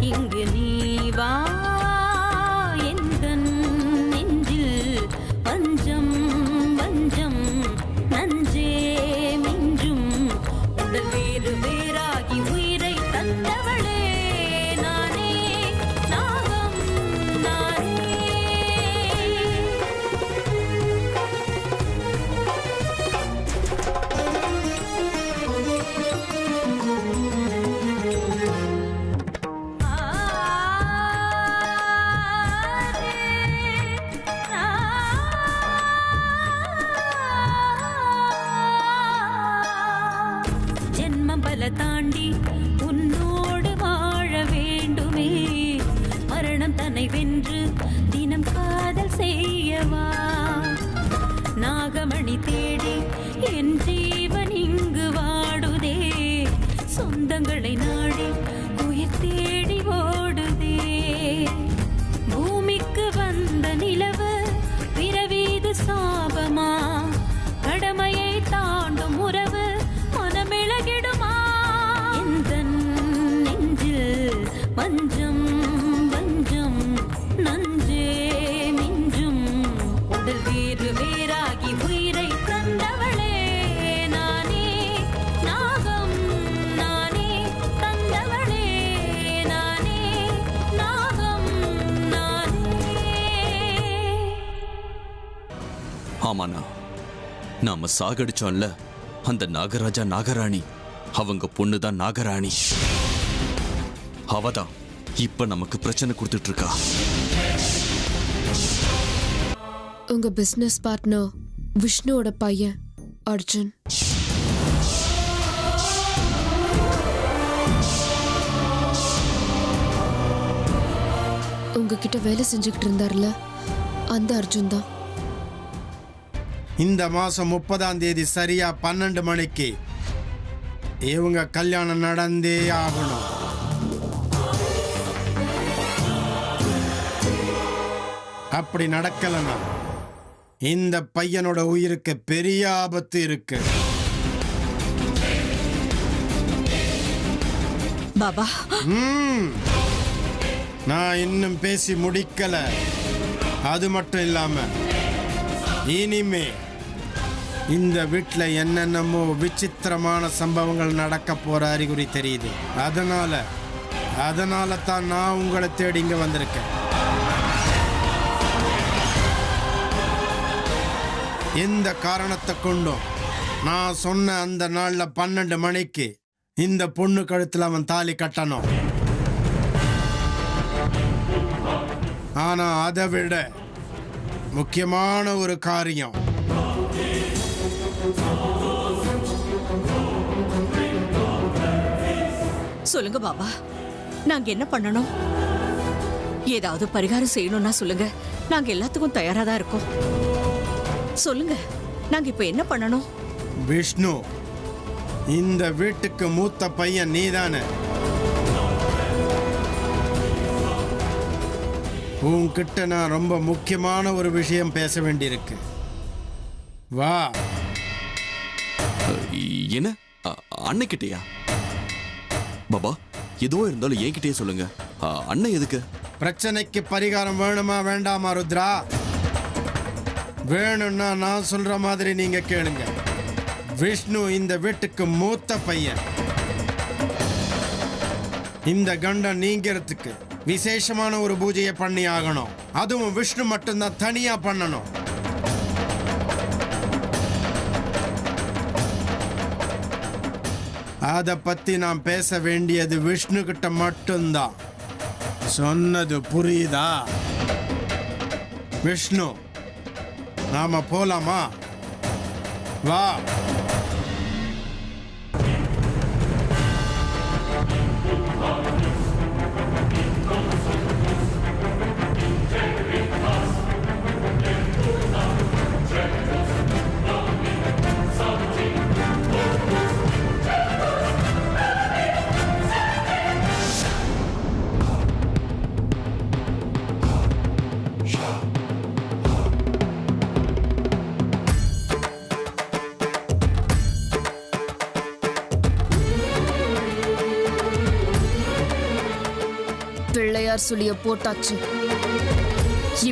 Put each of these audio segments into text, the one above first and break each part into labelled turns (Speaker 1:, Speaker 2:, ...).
Speaker 1: இங்கு நீ வா எந்தன் நெஞ்சில் பஞ்சம் வஞ்சம் நஞ்சே மிஞ்சும் உடல் வேறு வேறாகி உயிரை தந்தவளே நானே நாகம் நானே. ஜென்மம் பல தாண்டி உன்னோடு வாழ வேண்டுமே, மரணம் தன்னை வென்று தினம் காதல் செய்யவா, நாகமணி தேடி என் ஜீவன் இங்கு வாடுதே, சொந்தங்களை நாடி உயிர் தேடி ஓடுதே, பூமிக்கு வந்த நிலவு பிறவீது சாபமா, கடமையை தாண்டும் உறவு மனமிளகிடுமா, எந்தன் நெஞ்சில் வஞ்சம் வஞ்சம் நஞ்சே மிஞ்சும் உடல் வேறு வேறாகி உயிரை தந்தவளே நானே நாகம் நானே தந்தவளே நானே நாகம் நானே.
Speaker 2: ஆமாண்ணா, நாம சாகடிச்சோம்ல அந்த நாகராஜா நாகராணி, அவங்க பொண்ணுதான் நாகராணி. அவதான் இப்ப நமக்கு பிரச்சனை கொடுத்துட்டு இருக்கா.
Speaker 3: உங்க பிசினஸ் பார்ட்னர் விஷ்ணுவோட பையன் அர்ஜுன். உங்ககிட்ட வேலை செஞ்சுக்கிட்டு இருந்தார்ல அந்த அர்ஜுன் தான்.
Speaker 4: இந்த மாசம் 30ஆம் தேதி சரியா 12 மணிக்கு இவங்க கல்யாணம் நடந்தே ஆகணும். அப்படி நடக்கலன்னா இந்த பையனோட உயிருக்கு பெரிய ஆபத்து இருக்கு.
Speaker 5: பாபா,
Speaker 4: நான் இன்னும் பேசி முடிக்கல. அது மட்டும் இல்லாம இனிமே இந்த வீட்டுல என்னென்னமோ விசித்திரமான சம்பவங்கள் நடக்க போற அறிகுறி தெரியுது. அதனால தான் நான் உங்களை தேடி இங்க வந்திருக்கேன். எந்த காரணத்தை கொண்டும் நான் சொன்ன அந்த நாள்ல 12 மணிக்கு இந்த பொண்ணு கழுத்துல அவன் தாலி கட்டணும். ஆனா அதை விட முக்கியமான ஒரு காரியம்,
Speaker 5: சொல்லுங்க பாபா, நாங்க என்ன பண்ணணும்? ஏதாவது பரிகாரம் செய்யணும்னா சொல்லுங்க, நாங்க எல்லாத்துக்கும் தயாரா தான் இருக்கோம். சொல்லுங்க, நாங்க இப்ப என்ன பண்ணணும்?
Speaker 4: விஷ்ணு, இந்த வீட்டுக்கு மூத்த பையன் நீதானே. உன்கிட்ட நான் ரொம்ப முக்கியமான ஒரு விஷயம் பேச வேண்டியிருக்கு. வா.
Speaker 2: என்ன அன்னைக்கிட்டயா? பாபா, எதுவோ இருந்தாலும் என்கிட்டயே சொல்லுங்க. அண்ணன் எதுக்கு?
Speaker 4: பிரச்சனைக்கு பரிகாரம் வேணுமா வேண்டாமா ருத்ரா? வேணும்னா நான் சொல்ற மாதிரி நீங்க கேளுங்க. விஷ்ணு இந்த வீட்டுக்கு மூத்த பையன். இந்த கண்டம் நீங்கிறதுக்கு விசேஷமான ஒரு பூஜையை பண்ணி ஆகணும். அதுவும் விஷ்ணு மட்டும்தான் தனியா பண்ணணும். அத பத்தி நான் பேச வேண்டியது விஷ்ணு கிட்ட மட்டும்தான். சொன்னது புரியுதா? விஷ்ணு, நாம போலாமா? வா.
Speaker 3: பிள்ளையார் சொல்லிய போட்டாச்சு.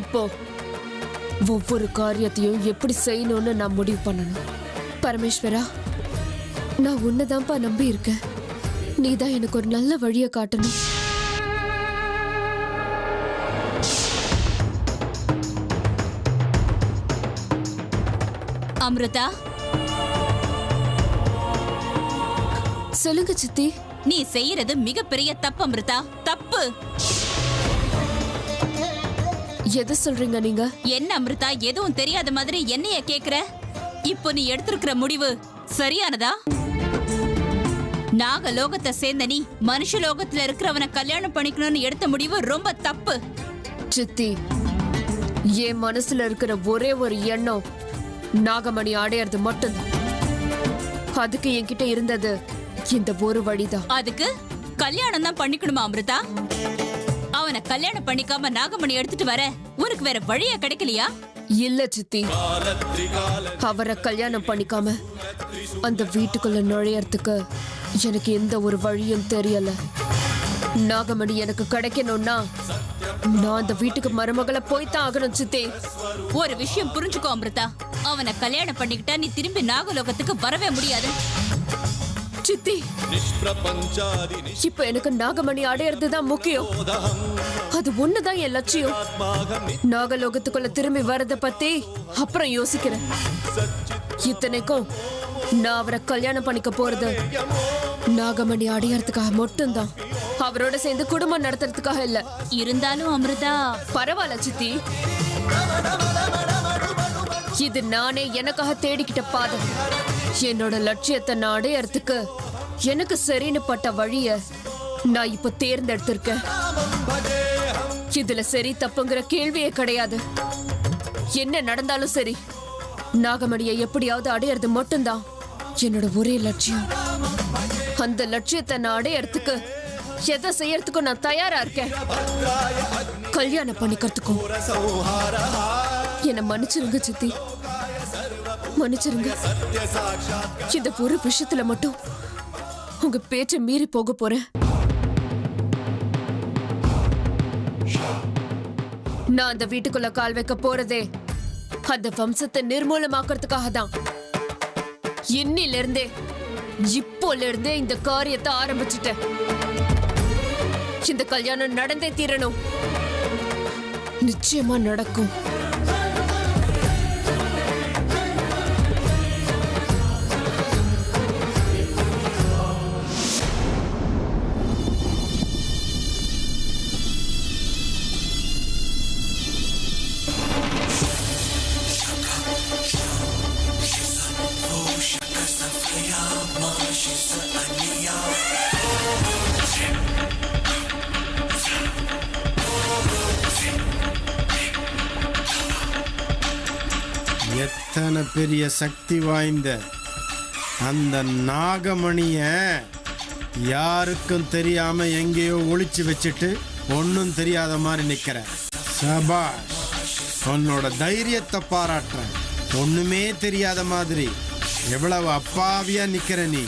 Speaker 3: இப்போ ஒவ்வொரு காரியத்தையும் எப்படி செய்யணும்னு நான் முடிவு பண்ணணும். பரமேஸ்வரா, நான் உன்னதான்ப்பா நம்பி இருக்கேன். நீதான் எனக்கு ஒரு நல்ல வழியை காட்டணும்.
Speaker 6: அமிர்தா,
Speaker 3: சொல்லுங்க சித்தி.
Speaker 6: நீ செய்யறது மிகப்பெரிய தப்பு அமிர்தா, தப்பு.
Speaker 3: எதை சொல்றீங்க நீங்க?
Speaker 6: என்ன அமிர்தா, எதுவும் தெரியாத மாதிரி என்னைய கேக்குற? இப்போ நீ எடுத்திருக்கிற முடிவு சரியானதா? நாகலோகத்தை சேர்ந்த நீ மனுஷலோகத்துல இருக்கிறவனை கல்யாணம் பண்ணிக்கணும்னு எடுத்த முடிவு ரொம்ப தப்பு.
Speaker 3: சித்தி, என் மனசுல இருக்கிற ஒரே ஒரு எண்ணம் நாகமணி அடையிறது மட்டும்தான். அதுக்கு என்கிட்ட இருந்தது இந்த ஒரு வழிதான்.
Speaker 6: அதுக்கு கல்யாணம் தான் பண்ணிக்கணுமா அமிர்தா? அவனை கல்யாணம் பண்ணிக்காம நாகமணி எடுத்துட்டு வர உனக்கு வேற வழியா கிடைக்கலையா?
Speaker 3: இல்ல சித்தி, அவரை கல்யாணம் பண்ணிக்காம அந்த வீட்டுக்குள்ள நுழையறதுக்கு எனக்கு எந்த ஒரு வழியும் தெரியல. நாகமணி எனக்கு கிடைக்கணும்னா நான் அந்த வீட்டுக்கு மருமகளை போய்தான் ஆகணும் சித்தி.
Speaker 6: ஒரு விஷயம் புரிஞ்சுக்கோ அமிர்தா, அவனை கல்யாணம் பண்ணிக்கிட்டா நீ திரும்பி நாகலோகத்துக்கு வரவே முடியாது.
Speaker 3: சித்தி, இப்ப எனக்கு நாகமணி அடையிறது தான் முக்கியம். அது ஒண்ணுதான் என் லட்சியம். நாகலோகத்துக்குள்ள திரும்பி வரத பத்தி அப்புறம் யோசிக்கிறேன். இத்தனைக்கும் நான் அவரை கல்யாணம் பண்ணிக்க போறது நாகமணி அடையறதுக்காக மட்டும்தான், அவரோட சேர்ந்து குடும்பம் நடத்துறதுக்காக இல்ல.
Speaker 6: இருந்தாலும் அமிர்தா,
Speaker 3: பரவாயில்ல சித்தி, இது நானே எனக்காக தேடிக்கிட்ட பாதை. என்னோட லட்சியத்தை நான் அடையறதுக்கு எனக்கு சரின்னு பட்ட வழிய நான் இப்ப தேர்ந்தெடுத்திருக்கேன். இதுல சரி தப்புங்கிற கேள்வியே கிடையாது. என்ன நடந்தாலும் சரி, நாகமணியை எப்படியாவது அடையறது மட்டும்தான் என்னோட ஒரே லட்சியம். அந்த லட்சியத்தை நான் அடையறதுக்கு எதை செய்யறதுக்கும் நான் தயாரா இருக்கேன். கல்யாணம் பண்ணிக்கிறதுக்கும். என்ன மன்னிச்சிருங்க சித்தி, மன்னிச்சிருங்க. இந்த ஒரு விஷயத்துல மட்டும் உங்க பேச்சை மீறி போக போறேன். நான் அந்த வீட்டுக்குள்ள கால் வைக்க போறதே அந்த வம்சத்தை நிர்மூலமாக்குறதுக்காக தான். இன்னில இருந்தே, இப்போல இருந்தே இந்த காரியத்தை ஆரம்பிச்சுட்டேன். இந்த கல்யாணம் நடந்தே தீரணும். நிச்சயமா நடக்கும்.
Speaker 4: எத்தனை பெரிய சக்தி வாய்ந்த அந்த நாகமணிய யாருக்கும் தெரியாம எங்கேயோ ஒளிச்சு வச்சுட்டு ஒன்னும் தெரியாத மாதிரி நிக்கிற. சபாஷ், உன்னோட தைரியத்தை பாராட்டுறேன். ஒண்ணுமே தெரியாத மாதிரி எவ்வளவு அப்பாவியா நிக்கிற நீ.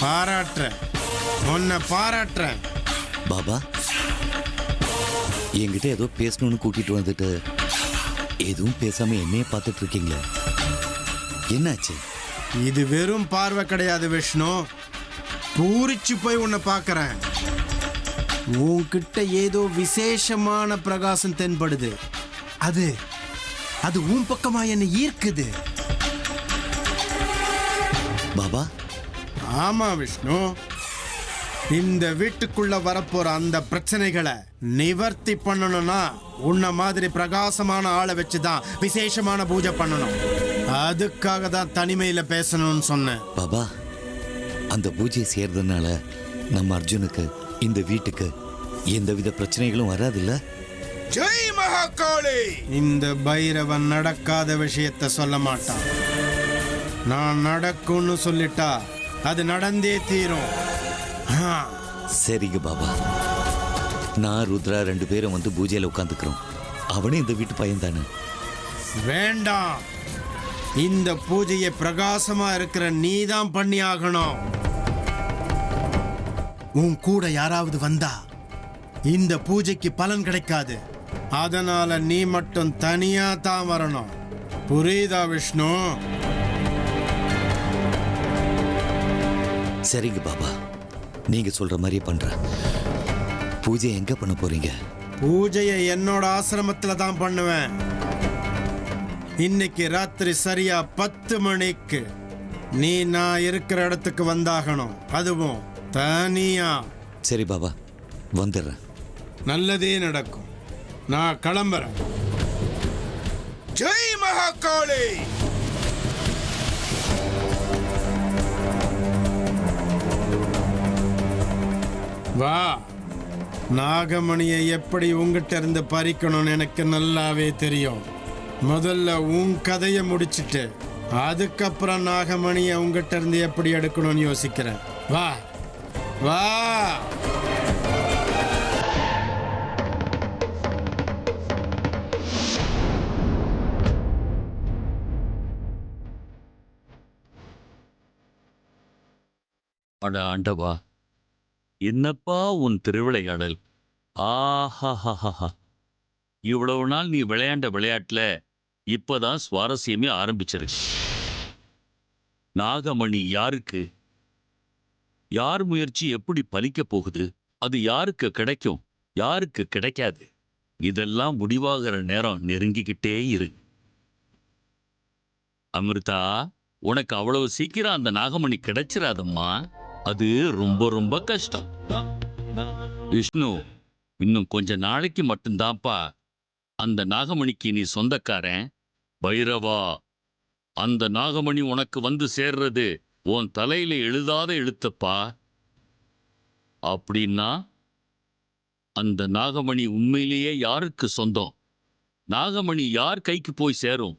Speaker 4: பாராட்டுற, உன்னை பாராட்டுற.
Speaker 7: பாபா, என்கிட்ட ஏதோ பேசணும்னு கூட்டிட்டு வந்துட்டு எதுவும் பேசாம என்னையே பார்த்துட்டு இருக்கீங்களே, என்னாச்சு?
Speaker 4: இது வெறும் பார்வை கிடையாது விஷ்ணு, பூரிச்சு போய் உன்னை பார்க்கறேன். உன்கிட்ட ஏதோ விசேஷமான பிரகாசம் தென்படுது. அது உன் பக்கமா என்ன ஈர்க்குது.
Speaker 7: பாபா,
Speaker 4: ஆமா விஷ்ணு, இந்த வீட்டுக்குள்ள வரப்போற அந்த பிரச்சனைகளை நிவர்த்தி பண்ணணும்னா உன்ன மாதிரி பிரகாசமான ஆளை வச்சுதான் விசேஷமான பூஜை பண்ணணும். அதுக்காக தான் தனிமையில பேசணும்னு சொன்னேன்.
Speaker 7: பாபா, அந்த பூஜை செய்யறதுனால நம்ம அர்ஜுனுக்கு, இந்த வீட்டுக்கு எந்தவித பிரச்சனைகளும் வராதுல்ல?
Speaker 4: ஜெய் மகாகாளி! இந்த பைரவன் நடக்காத விஷயத்த சொல்ல மாட்டான். நான் நடக்கும்னு சொல்லிட்டா அது நடந்தே தீரும்.
Speaker 7: சரிங்க பாபா, நான் ருத்ரா 2 பேரும் வந்து பூஜையில உட்காந்துக்கிறோம். அவனே இந்த வீட்டு பையன் தானே.
Speaker 4: வேண்டாம், இந்த பூஜையை பிரகாசமா இருக்கிற நீதான் பண்ணி ஆகணும். உன் கூட யாராவது வந்தா இந்த பூஜைக்கு பலன் கிடைக்காது. அதனால நீ மட்டும் தனியா தான் வரணும். புரியுதா விஷ்ணு?
Speaker 7: சரிங்க பாபா, நீங்க சொல்ற மாதிரியே பண்றேன். பூஜை எங்க பண்ண போறீங்க?
Speaker 4: பூஜையை என்னோட ஆசிரமத்துல தான் பண்ணுவேன். இன்னைக்கு ராத்திரி சரியா 10 மணிக்கு நீ நான் இருக்கிற இடத்துக்கு வந்தாகணும். அதுவும் தனியா.
Speaker 7: சரி பாபா, வந்துடுறேன்.
Speaker 4: நல்லதே நடக்கும். நான் கிளம்புறேன். ஜெய் மகாகாளி. வா, நாகமணியை எப்படி உங்ககிட்ட இருந்து பறிக்கணும்னு எனக்கு நல்லாவே தெரியும். முதல்ல உன் கதையை முடிச்சிட்டு அதுக்கப்புறம் நாகமணியை உங்ககிட்ட இருந்து எப்படி எடுக்கணும்னு யோசிக்கிறேன். வா வா.
Speaker 8: அட ஆண்டவா, என்னப்பா உன் திருவிளையாடல்! ஆஹாஹாஹா! இவ்வளவு நாள் நீ விளையாண்ட விளையாட்டுல இப்பதான் சுவாரஸ்யமே ஆரம்பிச்சிருக்கு. நாகமணி யாருக்கு? யார் முயற்சி எப்படி பலிக்கப் போகுது? அது யாருக்கு கிடைக்கும், யாருக்கு கிடைக்காது? இதெல்லாம் முடிவாகிற நேரம் நெருங்கிக்கிட்டே இருக்கு. அமிர்தா, உனக்கு அவ்வளவு சீக்கிரம் அந்த நாகமணி கிடைச்சிராதம்மா. அது ரொம்ப ரொம்ப கஷ்டம். விஷ்ணு, இன்னும் கொஞ்ச நாளைக்கு மட்டும்தான்ப்பா அந்த நாகமணிக்கு நீ சொந்தக்காரன். பைரவா, அந்த நாகமணி உனக்கு வந்து சேர்றது உன் தலையில எழுதாத எழுத்தப்பா. அப்படின்னா அந்த நாகமணி உண்மையிலேயே யாருக்கு சொந்தம்? நாகமணி யார் கைக்கு போய் சேரும்?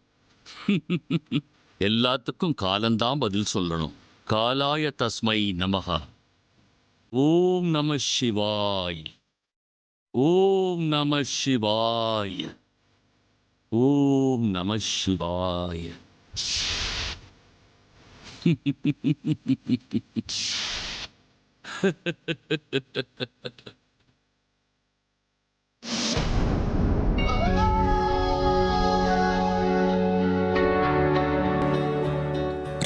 Speaker 8: எல்லாத்துக்கும் காலந்தான் பதில் சொல்லணும். காலாய தஸ்மை நமஹ. ஓம் நம சிவாய். ஓம் நம சிவாய். ஓம் நம சிவாய்.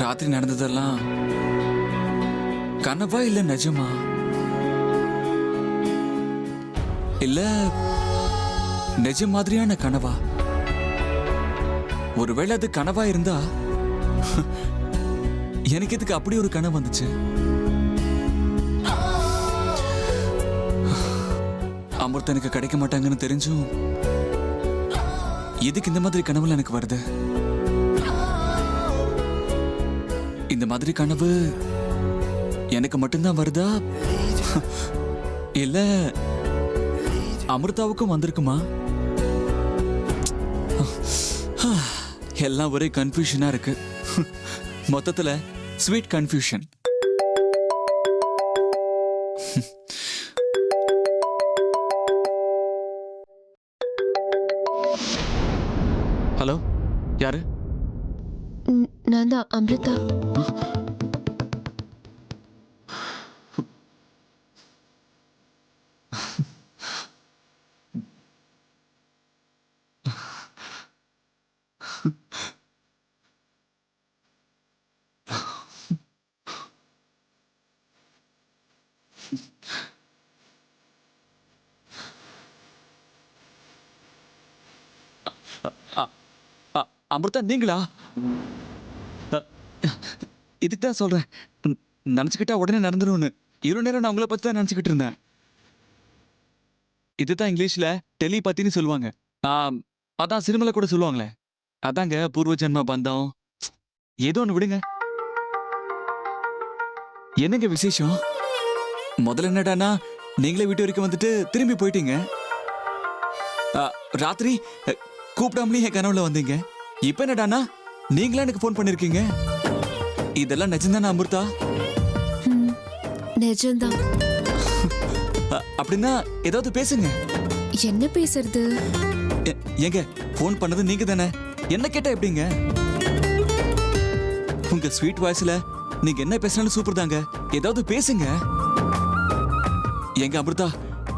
Speaker 9: ராத்திரி நடந்ததெல்லாம் கனவா இல்ல நிஜமா? இல்ல நிஜ மாதிரியான கனவா? ஒருவேளை அது கனவா இருந்தா எனக்கு இதுக்கு அப்படி ஒரு கனவு வந்துச்சு. அமிர்தம் எனக்கு கிடைக்க மாட்டாங்கன்னு தெரிஞ்சும் எதுக்கு இந்த மாதிரி கனவுல எனக்கு வருது? இந்த மாதிரி கனவு எனக்கு மட்டும்தான் வருதா, இல்ல அமிர்தாவுக்கும் வந்திருக்குமா? எல்லாம் ஒரே கன்ஃபியூஷனா இருக்கு. மொத்தத்துல ஸ்வீட் கன்ஃபியூஷன். ஹலோ, யாரு?
Speaker 3: நான் தான் அமிர்தா.
Speaker 9: அமிர்தா, நீங்களா? இதுக்கு தான் சொல்றேன், நினைச்சுக்கிட்டா உடனே நடந்துரும்னு. இவ்வளவு நேரம் நான் உங்களை பத்தி தான் நினைச்சுக்கிட்டு இருந்தேன். இதுதான் இங்கிலீஷ்ல டெலிபதின்னு சொல்லுவாங்க. அதான் சினிமால கூட சொல்லுவாங்களே, அதாங்க பூர்வ ஜென்ம பந்தம். ஏதோ ஒன்று விடுங்க. என்னங்க விசேஷம்? முதல்ல என்னடானா நீங்களே வீட்டு வரைக்கும் வந்துட்டு திரும்பி போயிட்டீங்க. ராத்திரி கூப்பிடாமலே என் கனவுல வந்தீங்க. இப்ப என்னடானா நீங்களா எனக்கு போன் பண்ணிருக்கீங்க. இதெல்லாம் நிஜம்தானா அமிர்தா?
Speaker 3: நிஜம்தான்.
Speaker 9: அப்படின்னா ஏதாவது பேசுங்க.
Speaker 3: என்ன பேசுறது?
Speaker 9: ஏங்க, போன் பண்ணது நீங்க தானே, என்ன கேட்டா எப்படிங்க? உங்க ஸ்வீட் வாய்ஸ்ல நீங்க என்ன பேசினாலும் சூப்பர் தாங்க. ஏதாவது பேசுங்க. எங்க அமிர்தா,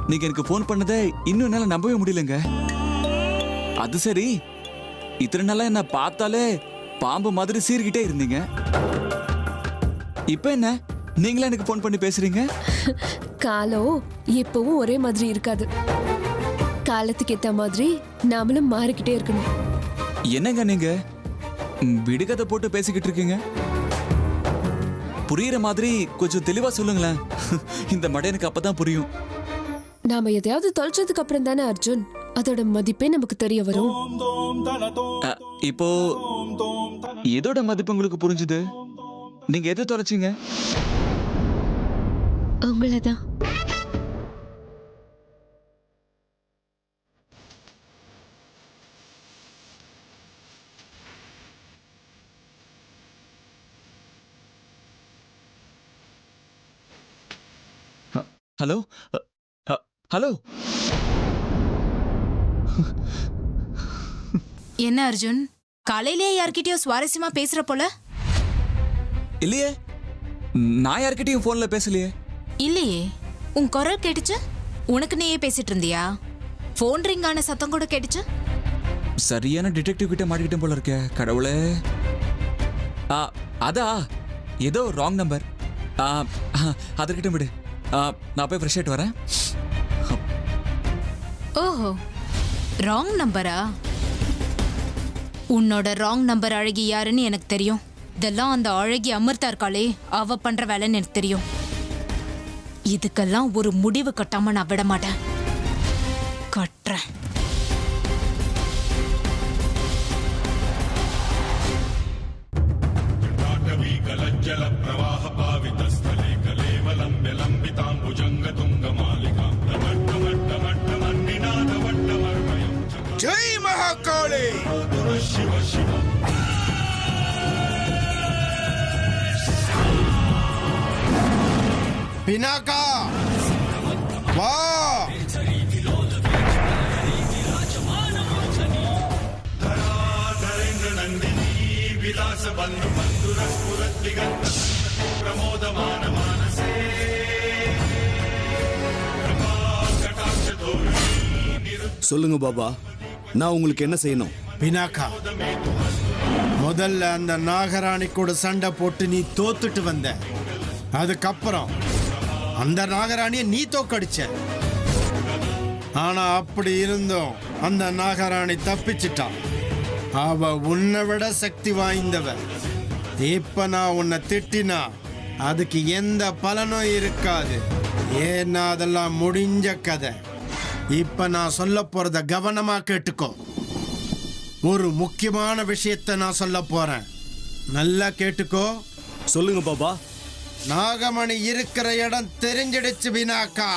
Speaker 9: நீங்க எனக்கு ஃபோன் பண்ணதை இன்னும் என்னால நம்பவே முடியலங்க. அது சரி, இத்தனை நாளா என்ன பார்த்தாலே பாம்பு மாதிரி சீர்கிட்டே இருந்தீங்க. இப்ப என்ன நீங்களே எனக்கு ஃபோன் பண்ணி பேசுறீங்க?
Speaker 3: காலம் எப்பவும் ஒரே மாதிரி இருக்காது. காலத்துக்கு ஏத்த மாதிரி நாமளும் மாறிக்கிட்டே இருக்கணும்.
Speaker 9: என்னங்க நீங்க விடுகதை போட்டு பேசிக்கிட்டு இருக்கீங்க? புரியுற மாதிரி கொஞ்சம் தெளிவா சொல்லுங்களேன். இந்த மடையனுக்கு அப்பதான் புரியும்.
Speaker 3: நாம எதையாவது தொலைச்சதுக்கு அப்புறம் தானே அர்ஜுன் அதோட மதிப்பே நமக்கு தெரிய வரும்.
Speaker 9: இப்போ எதோட மதிப்பு உங்களுக்கு புரிஞ்சுது? நீங்க எதை தொலைச்சிங்க?
Speaker 3: உங்களதான்.
Speaker 9: Hello hello.
Speaker 10: என்ன அர்ஜுன், காலையிலேயே யார்கிட்டயோ சுவாரஸ்யமா பேசுற போல?
Speaker 9: இல்லையே, நான் யார்கிட்டயும் போன்ல பேசலையே.
Speaker 10: இல்லையே, உன் குரல் கேட்டுச்சு. உனக்கு நீயே பேசிட்டு இருந்தியா? போன் ரிங் ஆன சத்தம் கூட கேட்டுச்சு.
Speaker 9: சரியான டிடெக்டிவ் கிட்ட மாட்டிக்கிட்டேன் போல இருக்கே. கடவுளே. அதா ஏதோ ராங் நம்பர். அதற்கிட்ட விடு. நான் போய் ஃப்ரெஷ் ஆயிட்டு வரேன்.
Speaker 10: ஓஹோ, ராங் நம்பரா? உன்னோட ராங் நம்பர் அழகி யாருன்னு எனக்கு தெரியும். இதெல்லாம் அந்த அழகி அமிர்தா இருக்காளே, அவ பண்ற வேலைன்னு எனக்கு தெரியும். இதுக்கெல்லாம் ஒரு முடிவு கட்டாம நான் விட மாட்டேன். கட்டுறேன்.
Speaker 4: ஜெய் மகாகாளி. பினாகா வா.
Speaker 11: சொல்லுங்க பாபா, நான் உங்களுக்கு என்ன செய்யணும்?
Speaker 4: பினாகா, முதல்ல அந்த நாகராணி கூட சண்டை போட்டு நீ தோத்துட்டு வந்த. அதுக்கப்புறம் அந்த நாகராணியை நீ தோக்கடிச்ச. ஆனா அப்படி இருந்தும் அந்த நாகராணி தப்பிச்சிட்டான். அவ உன்னை விட சக்தி வாய்ந்தவ. இப்ப நான் உன்னை திட்டினா அதுக்கு எந்த பலனும் இருக்காது. ஏன்னா அதெல்லாம் முடிஞ்ச கதை. இப்ப நான் சொல்ல போறத கவனமா கேட்டுக்கோ. ஒரு முக்கியமான விஷயத்தை நான் சொல்ல போறேன். நல்லா கேட்டுக்கோ.
Speaker 11: சொல்லுங்க பாபா.
Speaker 4: நாகமணி இருக்கிற இடம் தெரிஞ்சிடுச்சு வினாக்கா.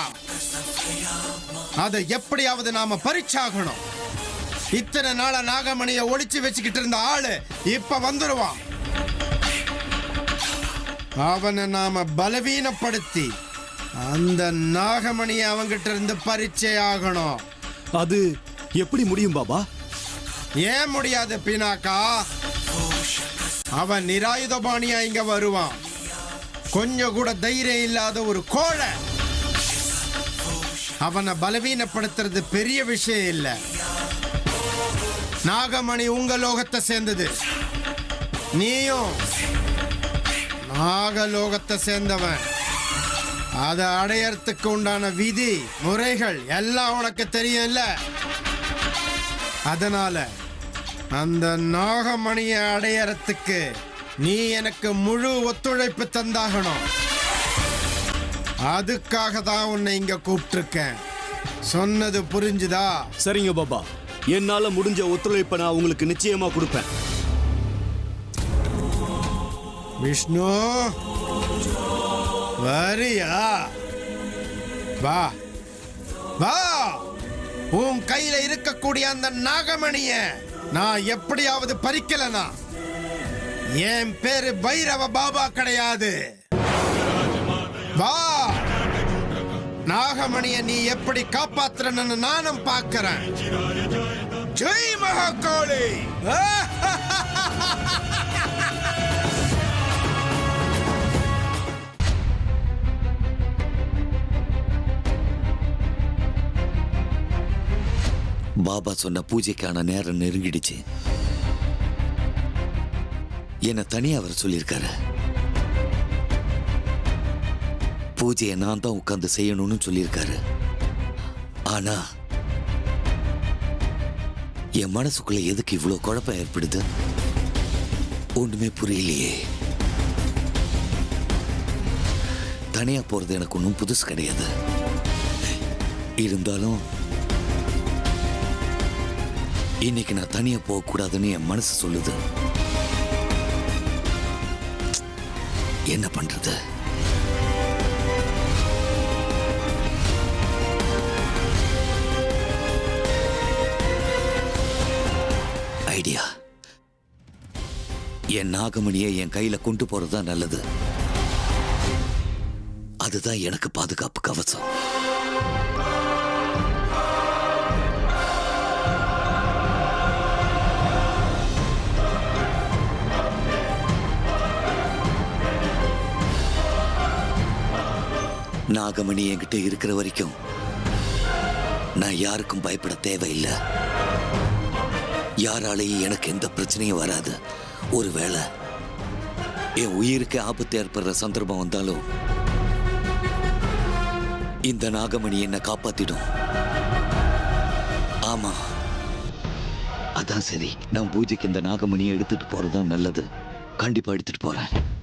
Speaker 4: அதை எப்படியாவது நாம பறிச்சாகணும். இத்தனை நாள நாகமணியை ஒளிச்சு வச்சுக்கிட்டு இருந்த ஆளு இப்ப வந்துருவான். அவனை நாம பலவீனப்படுத்தி அந்த நாகமணியை அவங்கிட்ட இருந்து பறிச்சே ஆகணும்.
Speaker 11: அது எப்படி முடியும் பாபா?
Speaker 4: ஏன் முடியாது பினாக்கா? அவன் நிராயுதபாணியா இங்க வருவான். கொஞ்சம் கூட தைரியம் இல்லாத ஒரு கோழை. அவனை பலவீனப்படுத்துறது பெரிய விஷயம் இல்ல. நாகமணி உங்க லோகத்தை சேர்ந்தது. நீயும் நாகலோகத்தை சேர்ந்தவன். அதை அடையறதுக்கு உண்டான விதி முறைகள் எல்லாம் உனக்கு தெரியும்ல. அதனால அந்த நாகமணியை அடையறதுக்கு நீ எனக்கு முழு ஒத்துழைப்பு தந்தாகணும். அதுக்காக தான் உன்னை இங்க கூப்பிட்டிருக்கேன். சொன்னது புரிஞ்சுதா?
Speaker 11: சரிங்க பாபா, என்னால முடிஞ்ச ஒத்துழைப்பை நான் உங்களுக்கு நிச்சயமா கொடுப்பேன்.
Speaker 4: விஷ்ணு வரியா? வா வா. உன் கையில இருக்கக்கூடிய அந்த நாகமணிய நான் எப்படியாவது பறிக்கலனா என் பேரு பைரவ பாபா கிடையாது. வா. நாகமணிய நீ எப்படி காப்பாத்துறன்னு நானும் பார்க்கிறேன். ஜெய் மகாகாளி.
Speaker 7: பாபா சொன்ன பூஜைக்கான நேரம் நெருங்கிடுச்சு. என்னை தனியா அவர் சொல்லியிருக்காரு. பூஜையை நான் தான் உட்கார்ந்து செய்யணும்னு சொல்லியிருக்காரு. ஆனா என் மனசுக்குள்ள எதுக்கு இவ்வளவு குழப்பம் ஏற்படுது? ஒண்ணுமே புரியலையே. தனியா போறது எனக்கு ஒன்றும் புதுசு கிடையாது. இருந்தாலும் இன்னைக்கு நான் தனியா போக கூடாதுன்னு என் மனசு சொல்லுது. என்ன பண்றது? ஐடியா. என் நாகமணியை என் கையில கொண்டு போறதுதான் நல்லது. அதுதான் எனக்கு பாதுகாப்பு கவசம். நாகமணி என்கிட்ட இருக்கிற வரைக்கும் நான் யாருக்கும் பயப்பட தேவையில்லை. யாராலையும் எனக்கு எந்த பிரச்சனையும் வராது. ஒருவேளை என் உயிருக்கு ஆபத்து ஏற்படுற சந்தர்ப்பம் வந்தாலும் இந்த நாகமணி என்னை காப்பாத்திடும். ஆமா, அதான் சரி. நான் பூஜைக்கு இந்த நாகமணியை எடுத்துட்டு போறதுதான் நல்லது. கண்டிப்பா எடுத்துட்டு போறேன்.